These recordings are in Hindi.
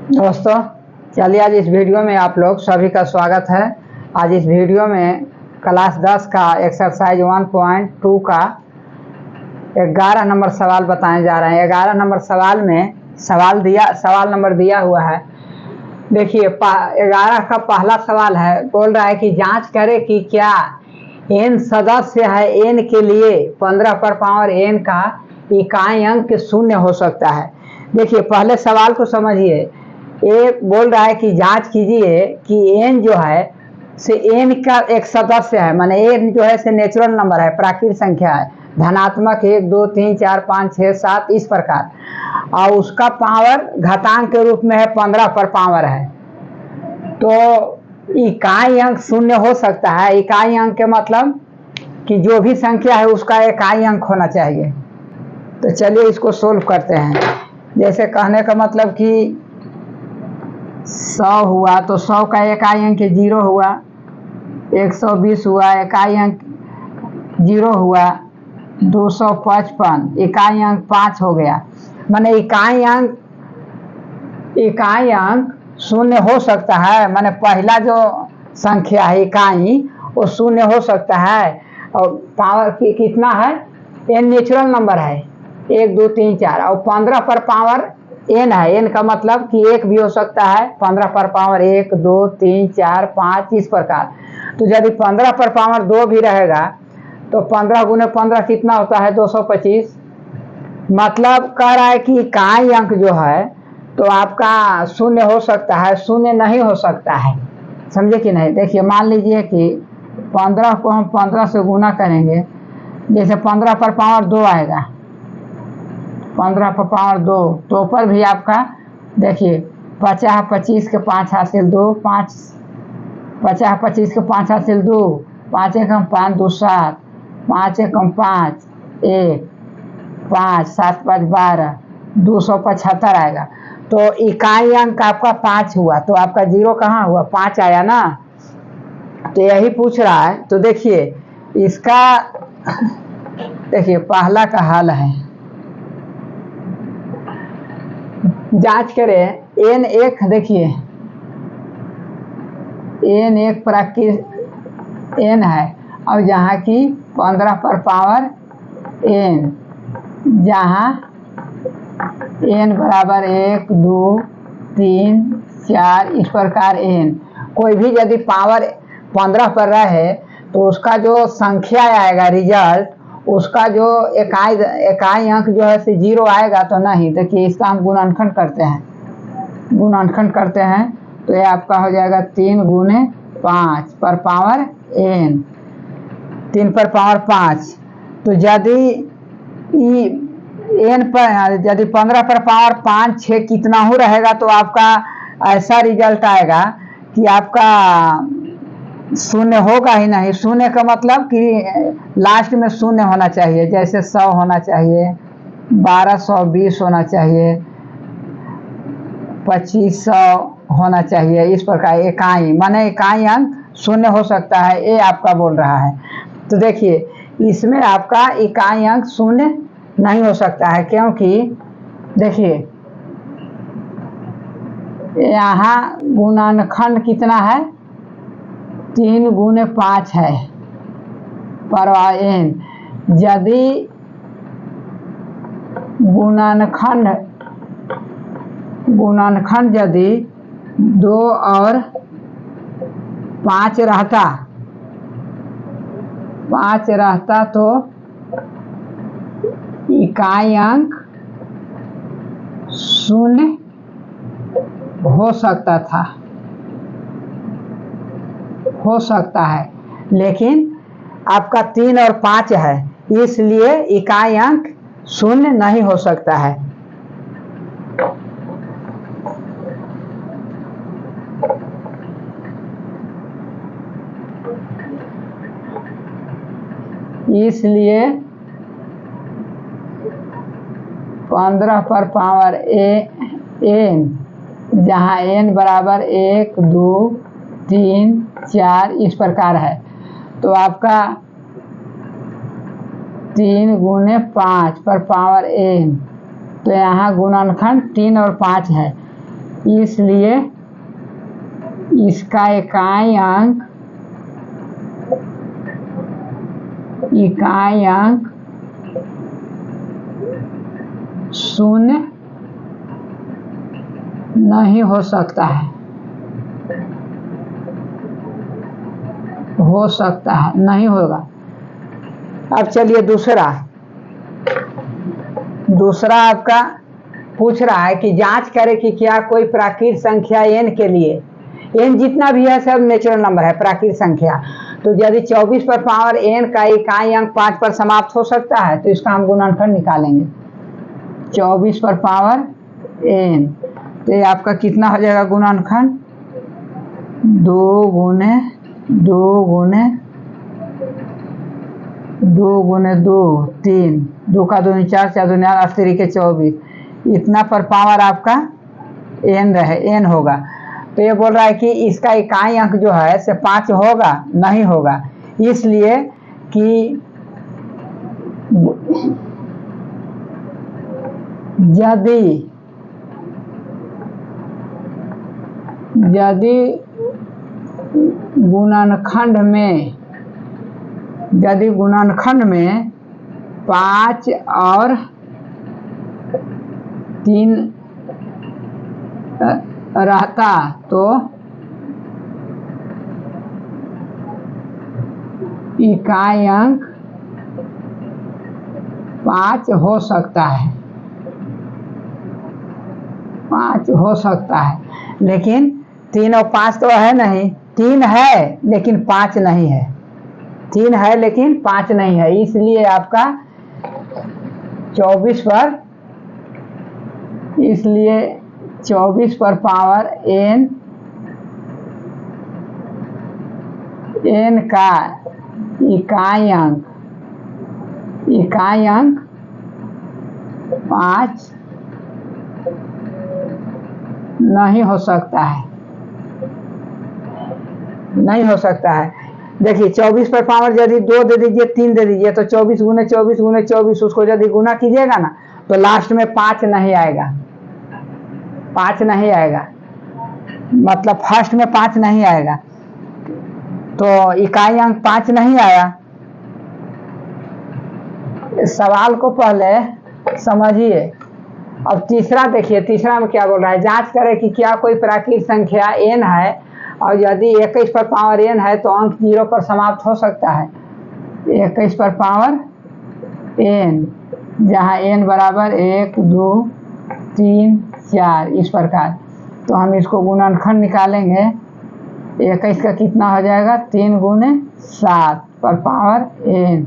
दोस्तों, चलिए आज इस वीडियो में आप लोग सभी का स्वागत है। आज इस वीडियो में क्लास 10 का एक्सरसाइज 1.2 का 11 नंबर सवाल बताए जा रहे हैं। 11 नंबर सवाल में सवाल नंबर दिया हुआ है। देखिए 11 का पहला सवाल है, बोल रहा है कि जांच करें कि क्या n सदस्य है n के लिए 15 पर पावर n का इकाई अंक शून्य हो सकता है। देखिए पहले सवाल को समझिए। ये बोल रहा है कि जांच कीजिए कि n जो है से n का एक सदस्य है, माने n जो है से नेचुरल नंबर है, प्राकृतिक संख्या है, धनात्मक 1 2 3 4 5 6 7 इस प्रकार, और उसका पावर घातांक के रूप में है 15 पर पावर है। तो इकाई अंक शून्य हो सकता है। इकाई अंक के मतलब कि जो भी संख्या है उसका इकाई अंक होना चाहिए। तो चलिए इसको सोल्व करते हैं। जैसे कहने का मतलब कि 100 हुआ तो 100 का इकाई अंक 0 हुआ, 120 हुआ इकाई अंक 0 हुआ, 255 इकाई अंक 5 हो गया। माने इकाई अंक शून्य हो सकता है। माने पहला जो संख्या है इकाई वो शून्य हो सकता है। और पावर कितना है, n नेचुरल नंबर है 1 2 3 4, और 15 पर पावर n है। n का मतलब कि 1 भी हो सकता है, 15 पर पावर 1 2 3 4 5 इस प्रकार। तो यदि 15 पर पावर 2 भी रहेगा तो 15 गुने 15 कितना होता है, 225। मतलब कह रहा है कि इकाई अंक जो है तो आपका शून्य हो सकता है, शून्य नहीं हो सकता है। समझे कि नहीं? देखिए मान लीजिए कि 15 को हम 15 से गुना करेंगे, जैसे 15 पर पावर 2 आएगा, 15 पर पावर 2 तो पर भी आपका देखिए 50 25 के 5 हासिल 2 5, 50 25 के 5 हासिल 2, 5 एकम 5 2 7, 5 एकम 5 1 5 7 5 12, 275 आएगा। तो इकाई अंक आपका 5 हुआ, तो आपका 0 कहाँ हुआ, 5 आया ना। तो यही पूछ रहा है। तो देखिए इसका देखिए पहला का हल है, जांच करें n एक, देखिए n एक प्राकृतिक n है, और जहाँ की 15 पर पावर n, जहाँ n बराबर 1 2 3 4 इस प्रकार n, कोई भी यदि पावर 15 पर रहे तो उसका जो संख्या आएगा रिजल्ट, उसका जो इकाई अंक जो है से 0 आएगा तो नहीं। देखिए इसका हम गुणनखंड करते हैं तो ये आपका हो जाएगा 3 गुने 5 पर पावर n, 3 पर पावर 5। तो यदि n पर यदि 15 पर पावर 5 6 कितना हो रहेगा तो आपका ऐसा रिजल्ट आएगा कि आपका शून्य होगा ही नहीं। शून्य का मतलब कि लास्ट में शून्य होना चाहिए, जैसे 100 होना चाहिए, 1220 होना चाहिए, 2500 होना चाहिए, इस प्रकार इकाई माने इकाई अंक शून्य हो सकता है, ये आपका बोल रहा है। तो देखिए इसमें आपका इकाई अंक शून्य नहीं हो सकता है, क्योंकि देखिए यहाँ गुणनखंड कितना है, 3 गुने 5 है पर n। यदि गुणनखंड यदि 2 और 5 रहता तो इकाई अंक शून्य हो सकता है, लेकिन आपका 3 और 5 है, इसलिए इकाई अंक शून्य नहीं हो सकता है। इसलिए 15 पर पावर n, जहाँ n बराबर 1 2 3 4 इस प्रकार है, तो आपका 3 गुने 5 पर पावर n, तो यहाँ गुणनखंड 3 और 5 है, इसलिए इसका इकाई अंक शून्य नहीं हो सकता है, हो सकता है, नहीं होगा। अब चलिए दूसरा आपका पूछ रहा है कि जांच करें कि क्या कोई प्राकृत संख्या n के लिए, n जितना भी है सब नेचुरल नंबर है, प्राकृत संख्या, तो यदि 24 पर पावर n का इकाई अंक 5 पर समाप्त हो सकता है तो इसका हम गुणनखंड निकालेंगे। 24 पर पावर n, तो ये आपका कितना हो जाएगा गुणनखंड? 2 गुने 2 3, 2 का 2 4, 4 2 8, 8 3 के 24, इतना पर पावर आपका n होगा। तो ये बोल रहा है कि इसका इकाई अंक जो है से 5 होगा, नहीं होगा, इसलिए कि यदि गुणनखंड में 5 और 3 रहता तो इकाई अंक 5 हो सकता है, 5 हो सकता है, लेकिन 3 और 5 तो है नहीं, 3 है लेकिन 5 नहीं है, 3 है लेकिन 5 नहीं है, इसलिए आपका 24 पर पावर n का इकाई अंक 5 नहीं हो सकता है, नहीं हो सकता है। देखिए 24 पर पावर यदि 2 दे दीजिए, 3 दे दीजिए, तो 24 गुने 24 उसको यदि गुना कीजिएगा ना तो लास्ट में 5 नहीं आएगा, 5 नहीं आएगा, मतलब फर्स्ट में 5 नहीं आएगा, तो इकाई अंक 5 नहीं आया। सवाल को पहले समझिए। अब तीसरा देखिए, तीसरा में क्या बोल रहा है? जांच करें कि क्या कोई प्राकृत संख्या n है और यदि 21 पर पावर n है तो अंक 0 पर समाप्त हो सकता है। 21 पर पावर n, जहाँ n बराबर 1 2 3 4 इस प्रकार, तो हम इसको गुणनखंड निकालेंगे। 21 का कितना हो जाएगा? 3 गुने 7 पर पावर n।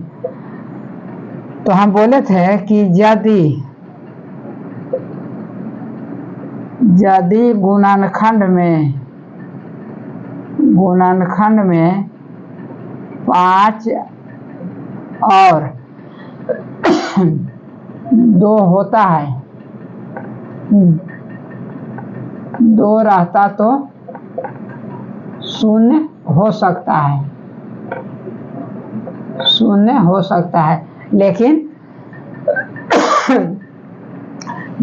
तो हम बोले थे कि यदि गुणनखंड में 5 और 2 होता है, 2 रहता तो 0 हो सकता है, 0 हो सकता है, लेकिन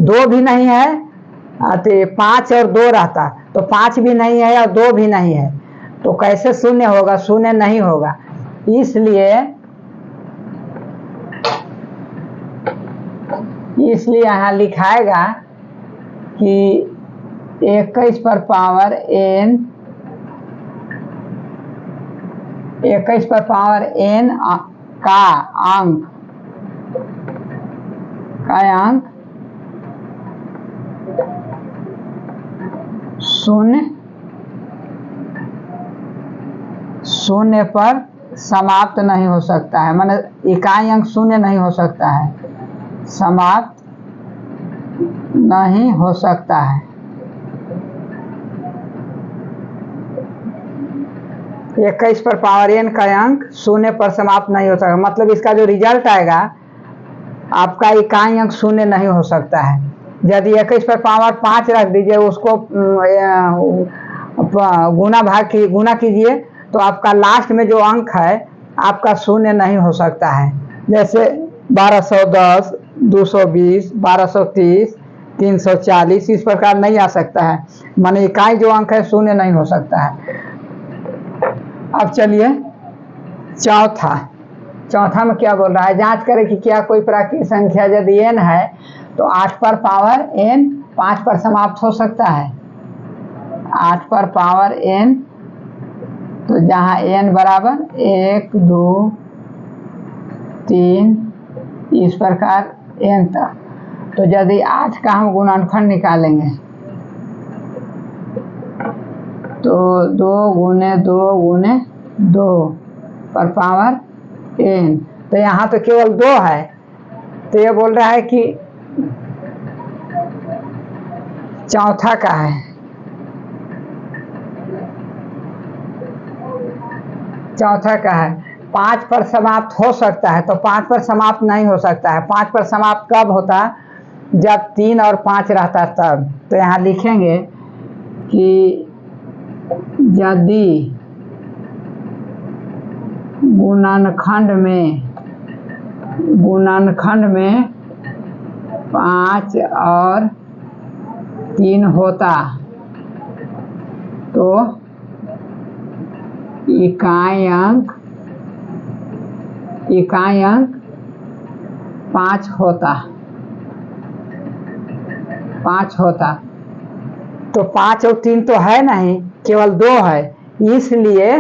2 भी नहीं है तो 5 और 2 रहता तो 5 भी नहीं है और 2 भी नहीं है, तो कैसे 0 होगा? 0 नहीं होगा। इसलिए यहाँ लिखाएगा कि 21 पर पावर n, 21 पर पावर n का अंक 0 पर समाप्त नहीं हो सकता है, माने इकाई अंक 0 नहीं हो सकता है, समाप्त नहीं हो सकता है। 21 पर पावर n का अंक 0 पर समाप्त नहीं हो सकता, मतलब इसका जो रिजल्ट आएगा आपका इकाई अंक 0 नहीं हो सकता है। यदि 21 पर पावर 5 रख दीजिए, उसको गुना कीजिए, तो आपका लास्ट में जो अंक है आपका 0 नहीं हो सकता है। जैसे 1210, 220, 1230, 340 इस प्रकार नहीं आ सकता है, माने इकाई जो अंक है शून्य नहीं हो सकता है। अब चलिए चौथा में क्या बोल रहा है, जांच करें कि क्या कोई प्राकृतिक संख्या यदि n है तो 8 पर पावर n 5 पर समाप्त हो सकता है। 8 पर पावर n, तो जहाँ n बराबर 1 2 3 इस प्रकार n तक, तो यदि 8 का हम गुणनखंड निकालेंगे तो 2 गुने 2 गुने 2 पर पावर n, तो यहाँ तो केवल 2 है, तो ये बोल रहा है कि चौथा का है। चौथा का है 5 पर समाप्त हो सकता है, तो 5 पर समाप्त नहीं हो सकता है। 5 पर समाप्त कब होता, जब 3 और 5 रहता तब। तो यहाँ लिखेंगे कि यदि गुणनखंड में 5 और 3 होता तो इकाई अंक 5 होता। तो 5 और 3 तो है नहीं, केवल 2 है, इसलिए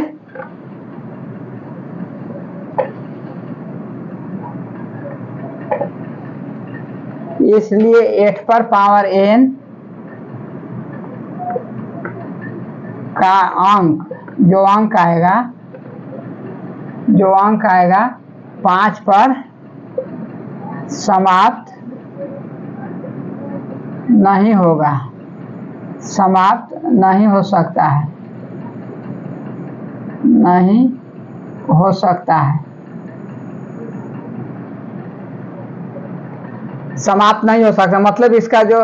इसलिए 8 पर पावर n का अंक जो अंक आएगा 5 पर समाप्त नहीं होगा, समाप्त नहीं हो सकता है, नहीं हो सकता है। समाप्त नहीं हो सकता मतलब इसका जो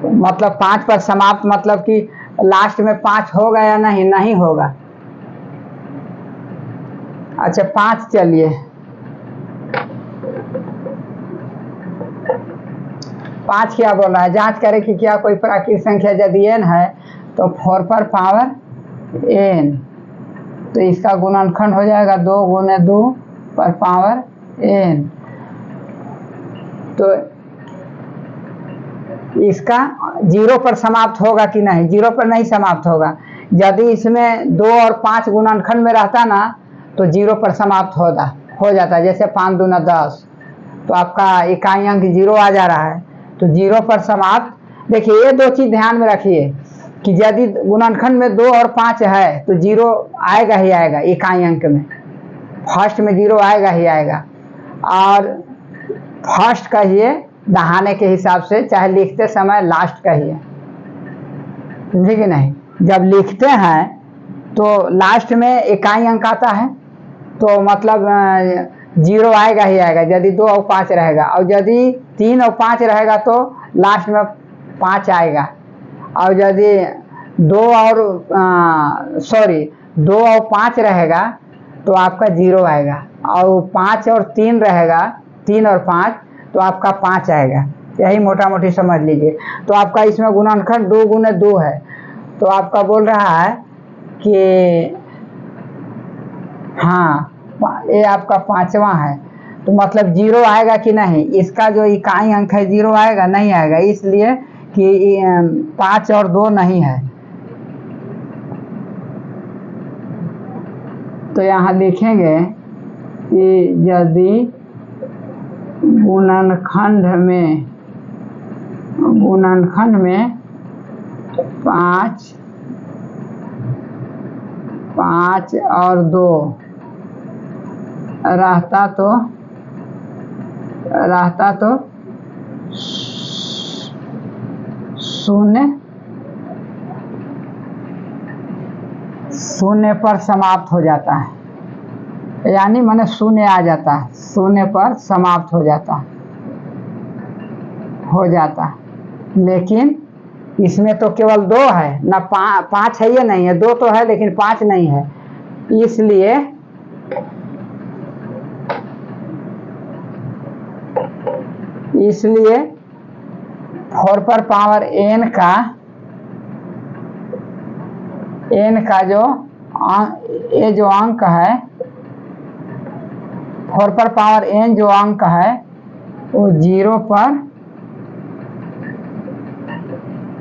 मतलब 5 पर समाप्त मतलब कि लास्ट में 5 होगा या नहीं होगा। अच्छा 5 चलिए 5 क्या बोल रहा है, जांच करें कि क्या कोई प्राकृतिक संख्या यदि n है तो 4 पर पावर n, तो इसका गुणनखंड हो जाएगा 2 गुने 2 पर पावर n। तो इसका 0 पर समाप्त होगा कि नहीं, 0 पर नहीं समाप्त होगा। यदि इसमें 2 और 5 गुणनखंड में रहता ना तो 0 पर समाप्त हो जाता, जैसे 5 दूना 10, तो आपका इकाई अंक 0 आ जा रहा है। तो 0 पर समाप्त, देखिए ये 2 चीज ध्यान में रखिए कि यदि गुणनखंड में 2 और 5 है तो 0 आएगा ही आएगा इकाई अंक में, फर्स्ट में 0 आएगा ही आएगा। और फर्स्ट कहिए दहाने के हिसाब से, चाहे लिखते समय लास्ट कहिए, समझे कि नहीं। जब लिखते हैं तो लास्ट में इकाई अंक आता है तो मतलब 0 आएगा ही आएगा यदि 2 और 5 रहेगा, और यदि 3 और 5 रहेगा तो लास्ट में 5 आएगा, और यदि 2 और 5 रहेगा तो आपका 0 आएगा, और 5 और 3 रहेगा, 3 और 5 तो आपका 5 आएगा। यही मोटा मोटी समझ लीजिए। तो आपका इसमें गुणनखंड 2 गुने 2 है, तो आपका बोल रहा है कि हाँ ये आपका 5वां है, तो मतलब 0 आएगा कि नहीं, इसका जो इकाई अंक है 0 आएगा नहीं आएगा, इसलिए कि 5 और 2 नहीं है। तो यहाँ लिखेंगे कि यदि गुणनखंड में 5 और 2 रहता तो शून्य पर समाप्त हो जाता है, यानी माने शून्य आ जाता है, शून्य पर समाप्त हो जाता। लेकिन इसमें तो केवल 2 है ना, 5 है ये नहीं है, 2 तो है लेकिन 5 नहीं है, इसलिए 4 पर पावर n का ये जो अंक है 4 पर पावर n जो अंक है वो 0 पर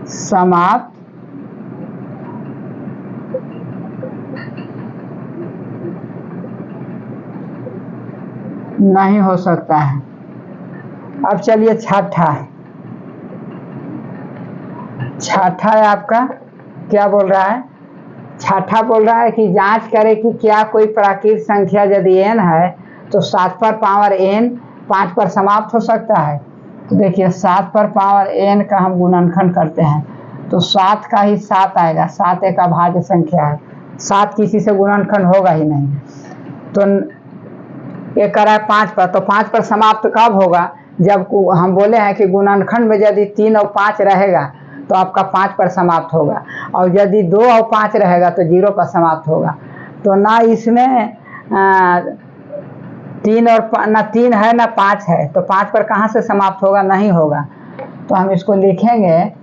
समाप्त नहीं हो सकता है। अब चलिए छठा है आपका क्या बोल रहा है। छठा बोल रहा है कि जांच करें कि क्या कोई प्राकृतिक संख्या यदि n है तो 7 पर पावर n 5 पर समाप्त हो सकता है। तो देखिए 7 पर पावर n का हम गुणनखंड करते हैं तो 7 का ही 7 आएगा। 7 एक अभाज्य संख्या है, 7 किसी से गुणनखंड होगा ही नहीं। तो ये करा है 5 पर, तो 5 पर समाप्त कब होगा, जब हम बोले हैं कि गुणनखंड में यदि 3 और 5 रहेगा तो आपका 5 पर समाप्त होगा, और यदि 2 और 5 रहेगा तो 0 पर समाप्त होगा। तो ना इसमें 3 है ना 5 है, तो 5 पर कहाँ से समाप्त होगा, नहीं होगा। तो हम इसको लिखेंगे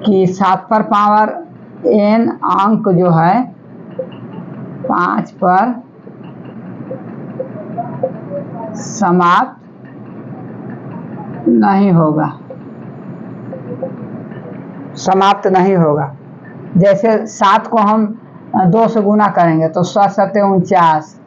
कि 7 पर पावर n अंक जो है 5 पर समाप्त नहीं होगा। जैसे 7 को हम 2 से गुना करेंगे तो 7 7 49,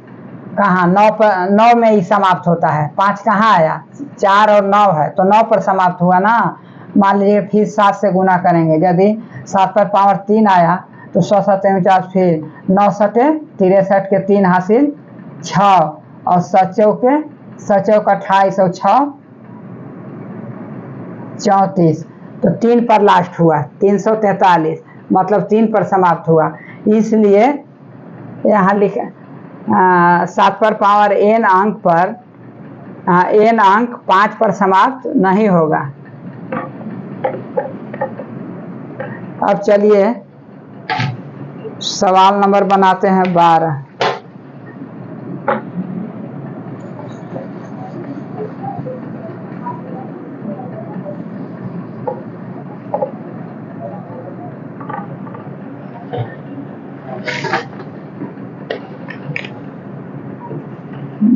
कहाँ 9 में ही समाप्त होता है। 5 कहाँ आया, 4 और 9 है तो 9 पर समाप्त हुआ ना। मान लीजिए फिर 7 से गुना करेंगे, यदि 7 पर पावर 3 आया तो 7 7 49, फिर 9 7 63 के 3 हासिल 6, और 7 चौक 28 और 6 34, तो 3 पर लास्ट हुआ 343, मतलब 3 पर समाप्त हुआ। इसलिए यहाँ लिखा 7 पर पावर n अंक पर n अंक 5 पर समाप्त नहीं होगा। अब चलिए सवाल नंबर बनाते हैं 12।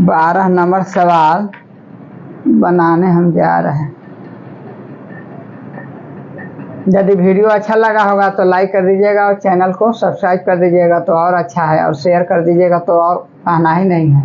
बारह नंबर सवाल बनाने हम जा रहे हैं। यदि वीडियो अच्छा लगा होगा तो लाइक कर दीजिएगा और चैनल को सब्सक्राइब कर दीजिएगा तो और अच्छा है, और शेयर कर दीजिएगा तो और कहना ही नहीं है।